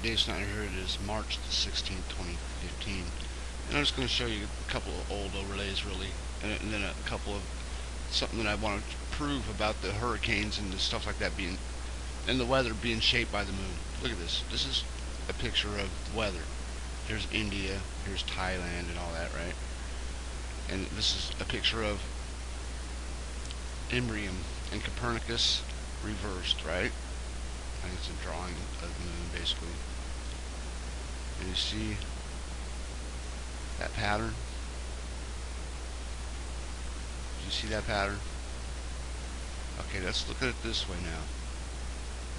Dave's not here. It is March the 16th, 2015. And I'm just going to show you a couple of old overlays, really, and then a couple of something that I want to prove about the hurricanes and the stuff like that being, and the weather being shaped by the moon. Look at this. This is a picture of weather. Here's India, here's Thailand, and all that, right? And this is a picture of Imbrium and Copernicus reversed, right? I think it's a drawing of the moon, basically. And you see that pattern? Do you see that pattern? Okay, let's look at it this way now.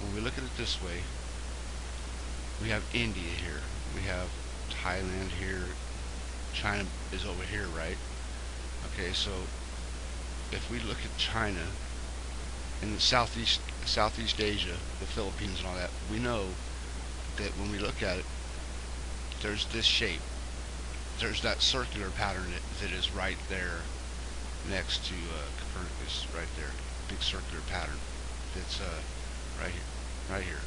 When we look at it this way, we have India here. We have Thailand here. China is over here, right? Okay, so if we look at China and the Southeast Asia, the Philippines and all that, we know that when we look at it, there's this shape. There's that circular pattern that is right there next to Copernicus, right there. Big circular pattern that's right here, right here.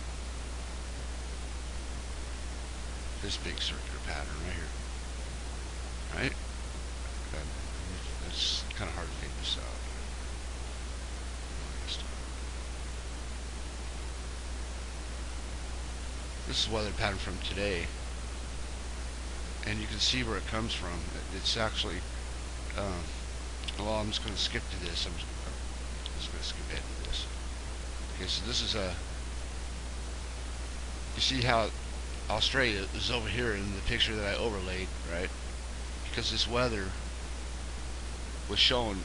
This big circular pattern right here, right? It's kind of hard to make this out. This is weather pattern from today, and you can see where it comes from. It's actually, well, I'm just going to skip to this. I'm just going to skip ahead to this. Okay, so this is you see how Australia is over here in the picture that I overlaid, right? Because this weather was shown,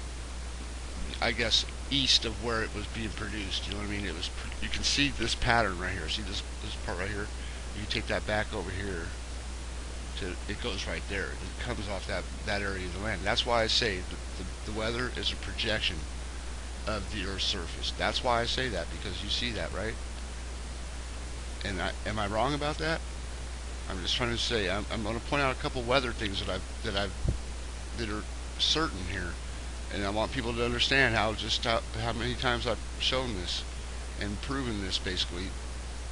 I guess, east of where it was being produced. You know what I mean? It was. You can see this pattern right here. See this part right here? You take that back over here. It goes right there. It comes off that area of the land. That's why I say the weather is a projection of the Earth's surface. That's why I say that, because you see that, right? And am I wrong about that? I'm just trying to say I'm going to point out a couple weather things that are certain here, and I want people to understand how many times I've shown this and proven this. Basically,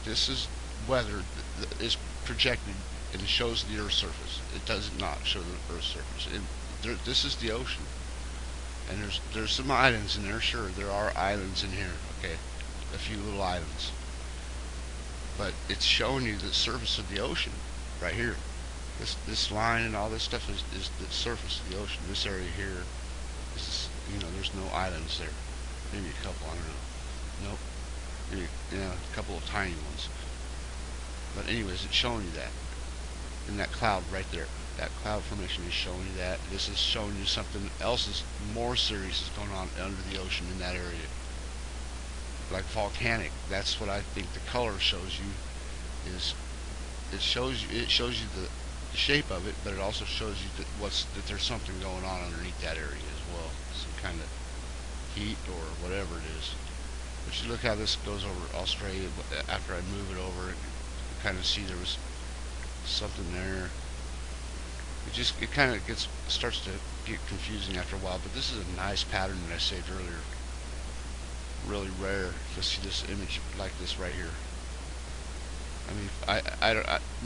this is weather that is projected and it shows the Earth's surface. It does not show the Earth's surface. This is the ocean, and there's some islands in there. Sure, there are islands in here. Okay, a few little islands, but it's showing you the surface of the ocean right here. This line and all this stuff is the surface of the ocean. This area here is, there's no islands there. Maybe a couple. I don't know. Nope. Maybe a couple of tiny ones. But anyways, it's showing you that. And that cloud right there, that cloud formation is showing you that. This is showing you something else is more serious is going on under the ocean in that area. Like volcanic. That's what I think the color shows you. Is it shows you the shape of it, but it also shows you that there's something going on underneath that area as well. Some kind of heat or whatever it is. But you look how this goes over Australia. After I move it over, you kind of see there was something there. It kind of starts to get confusing after a while. But this is a nice pattern that I saved earlier. Really rare to see this image like this right here. I mean,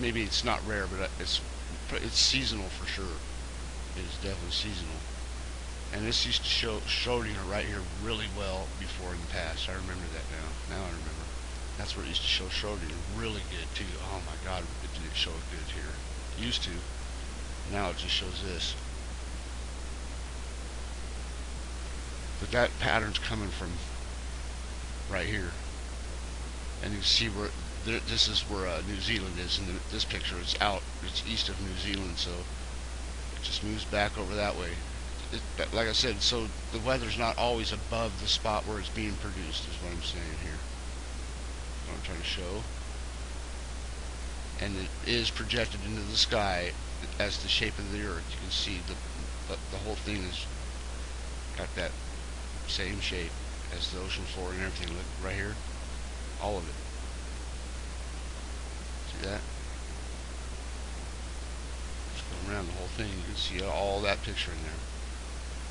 maybe it's not rare, but it's seasonal for sure. It is definitely seasonal. And this used to show Schrodinger right here really well before in the past. I remember that now. Now I remember. That's where it used to show Schrodinger really good too. Oh my God, it didn't show it good here. It used to. Now it just shows this. But that pattern's coming from right here. And you can see where this is where New Zealand is in this picture. It's east of New Zealand, so it just moves back over that way. Like I said, so the weather's not always above the spot where it's being produced, is what I'm saying here. What I'm trying to show. And it is projected into the sky as the shape of the Earth. You can see the whole thing has got that same shape as the ocean floor and everything. Look right here, all of it. See that? Just go around the whole thing. You can see all that picture in there.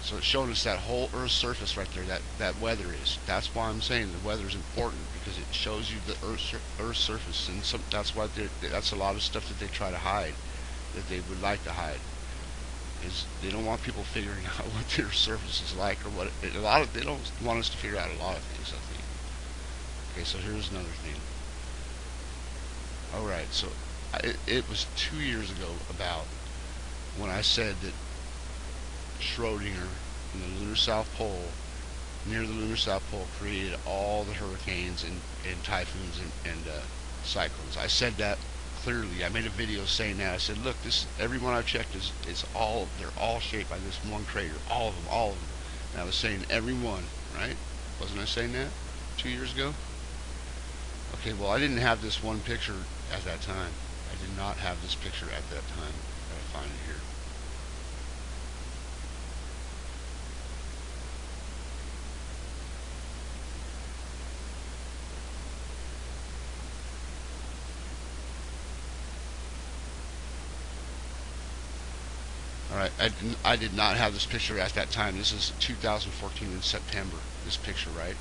So it showed us that whole Earth's surface right there. That weather is. That's why I'm saying the weather is important, because it shows you the Earth's surface, and that's why that's a lot of stuff that they try to hide, that they would like to hide. Is they don't want people figuring out what their surface is like, or what a lot of they don't want us to figure out a lot of things, I think. Okay, so here's another thing. All right, so it was 2 years ago about when I said that Schrodinger in the lunar South Pole, near the lunar South Pole, created all the hurricanes and typhoons and cyclones. I said that clearly. I made a video saying that. I said, look, this everyone I've checked is all they're all shaped by this one crater, all of them, all of them. And I was saying every one, right? Wasn't I saying that 2 years ago? Okay, well, I didn't have this one picture at that time. I did not have this picture at that time. Gotta find it here. All right, I did not have this picture at that time. This is 2014 in September. This picture, right?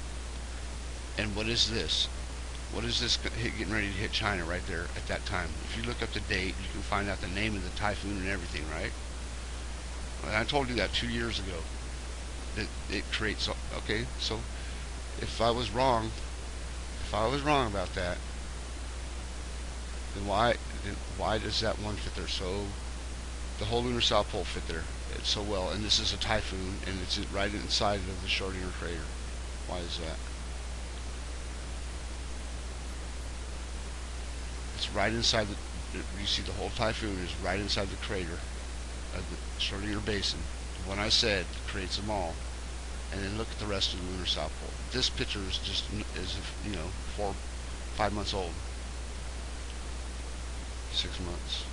And what is this? What is this getting ready to hit China right there at that time? If you look up the date, you can find out the name of the typhoon and everything, right? Well, I told you that 2 years ago. That it creates. Okay, so if I was wrong, about that, then why does that one fit there so? The whole lunar South Pole fit there so well, and this is a typhoon, and it's right inside of the Schrodinger crater. Why is that? It's right inside the. You see, the whole typhoon is right inside the crater of the Schrodinger basin. The one I said creates them all, and then look at the rest of the lunar South Pole. This picture is just as if 5 months old, 6 months.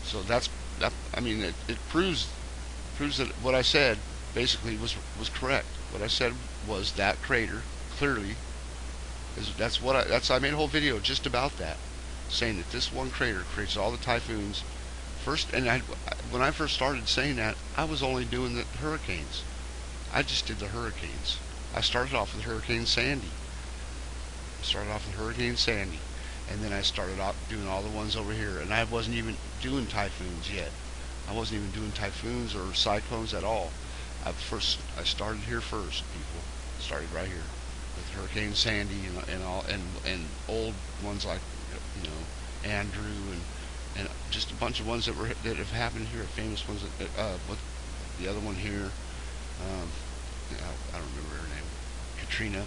So that's that. I mean, it proves that what I said basically was correct. What I said was that crater clearly is that's I made a whole video just about that, saying that this one crater creates all the typhoons. First, and when I first started saying that, I was only doing the hurricanes. I just did the hurricanes. I started off with Hurricane Sandy. And then I started out doing all the ones over here, and I wasn't even doing typhoons yet. I wasn't even doing typhoons or cyclones at all. I started here first, people. Started right here with Hurricane Sandy and all and old ones like Andrew and just a bunch of ones that have happened here, famous ones. With the other one here, I don't remember her name, Katrina.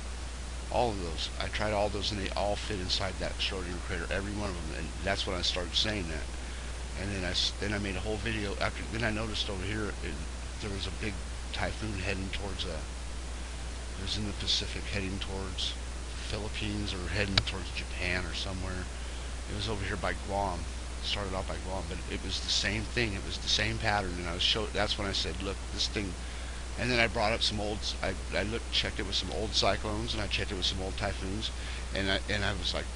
All of those. I tried all those, and they all fit inside that Schrodinger crater, every one of them. And that's when I started saying that. And then I made a whole video after. Then I noticed over here there was a big typhoon heading towards it was in the Pacific, heading towards Philippines or heading towards Japan or somewhere. It was over here by Guam. It started out by Guam, but it was the same thing. It was the same pattern, and that's when I said, look, this thing. And then I brought up some old. I checked it with some old cyclones, and I checked it with some old typhoons, and I was like,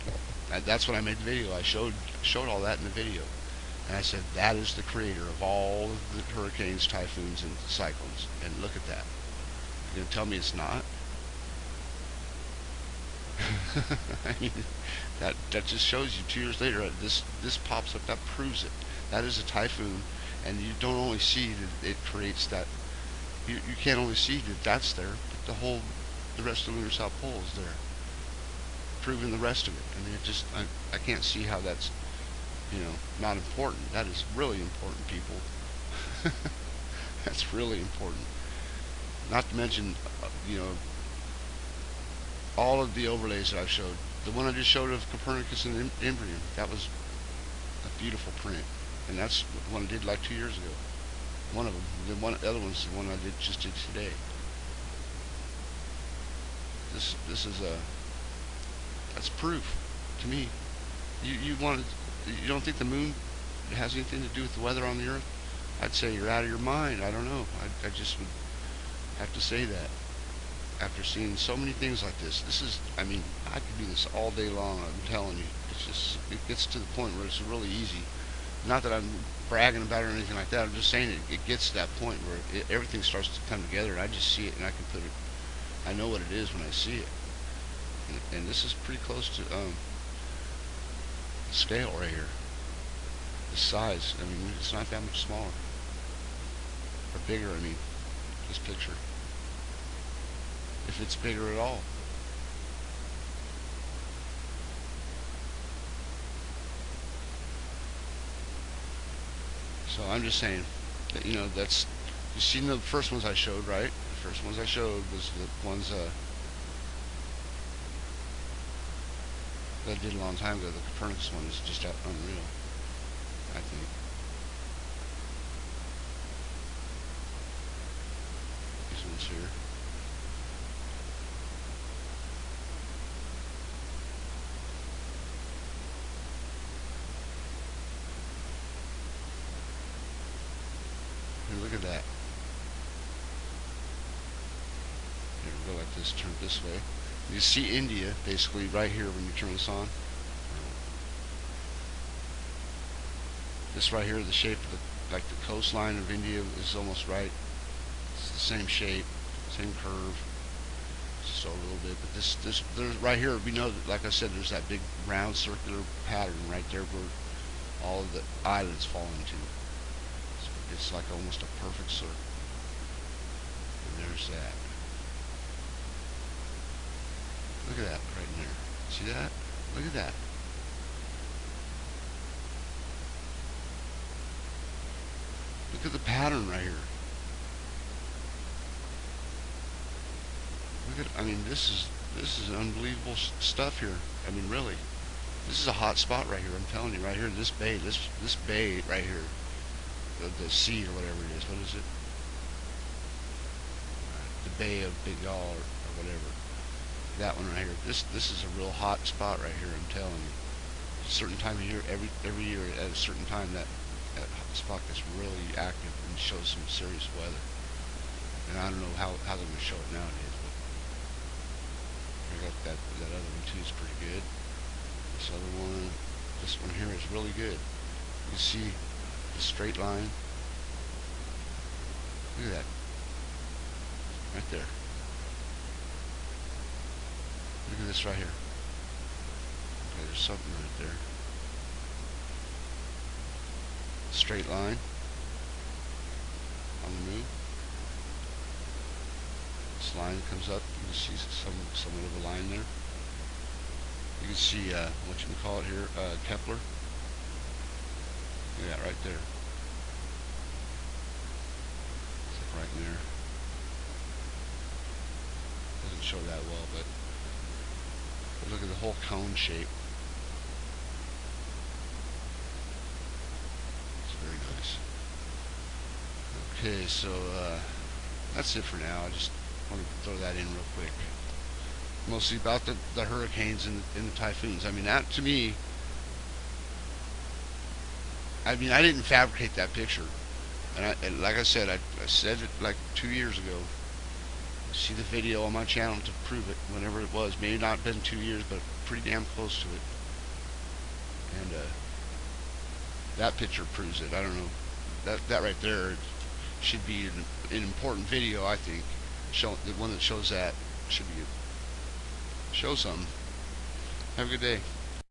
that's when I made the video. I showed all that in the video, and I said that is the creator of all of the hurricanes, typhoons, and cyclones. And look at that. You're gonna tell me it's not? I mean, that just shows you 2 years later. This pops up. That proves it. That is a typhoon, and you don't only see that it creates that. You can't only see that that's there, but the rest of the lunar South Pole is there, proving the rest of it. I mean, I can't see how that's not important. That is really important, people. That's really important. Not to mention, all of the overlays that I've showed. The one I just showed of Copernicus and Imbrium, that was a beautiful print, and that's one I did like 2 years ago. One of them. The other one's the one I just did today. This is that's proof to me. You don't think the moon has anything to do with the weather on the Earth? I'd say you're out of your mind. I don't know. I just would have to say that after seeing so many things like this. I mean, I could do this all day long. I'm telling you. It gets to the point where it's really easy Not that I'm bragging about it or anything like that. I'm just saying it gets to that point where everything starts to come together, and I just see it, and I can put it. I know what it is when I see it, and this is pretty close to scale right here. The size. I mean, it's not that much smaller or bigger. I mean, this picture, if it's bigger at all. So I'm just saying that that's you seen the first ones I showed, right? The first ones I showed was the ones that I did a long time ago. The Copernicus one is just unreal, I think. These ones here. Here, look at that. Here we go like this. Turn it this way. You see India basically right here when you turn this on. This right here, the shape of like the coastline of India is almost right. It's the same shape, same curve, just over a little bit. But there's right here. We know that, like I said, there's that big round circular pattern right there where all of the islands fall into. It's like almost a perfect circle. And there's that. Look at that right in there. See that? Look at that. Look at the pattern right here. Look at, I mean, this is unbelievable stuff here. I mean, really, this is a hot spot right here. I'm telling you, right here, this bay right here, the sea or whatever it is. What is it? The Bay of Bengal or whatever. That one right here. This is a real hot spot right here. I'm telling you. A certain time of year, every year at a certain time, that spot gets really active and shows some serious weather. And I don't know how they're going to show it nowadays, but I got that other one too is pretty good. This one here is really good. You see the straight line. Look at that, right there. Look at this right here. Okay, there's something right there. Straight line on the moon. This line comes up. You can see somewhat of a line there. You can see what you can call it here, Kepler. Look at that right there. It's like right in there. Doesn't show that well, but look at the whole cone shape. It's very nice. Okay, so that's it for now. I just wanted to throw that in real quick. Mostly about the hurricanes and the typhoons. I mean, that to me, I mean, I didn't fabricate that picture. And like I said, I said it like 2 years ago. See the video on my channel to prove it whenever it was. Maybe not been 2 years, but pretty damn close to it. And that picture proves it. I don't know. That right there should be an important video, I think. The one that shows that should be show something. Have a good day.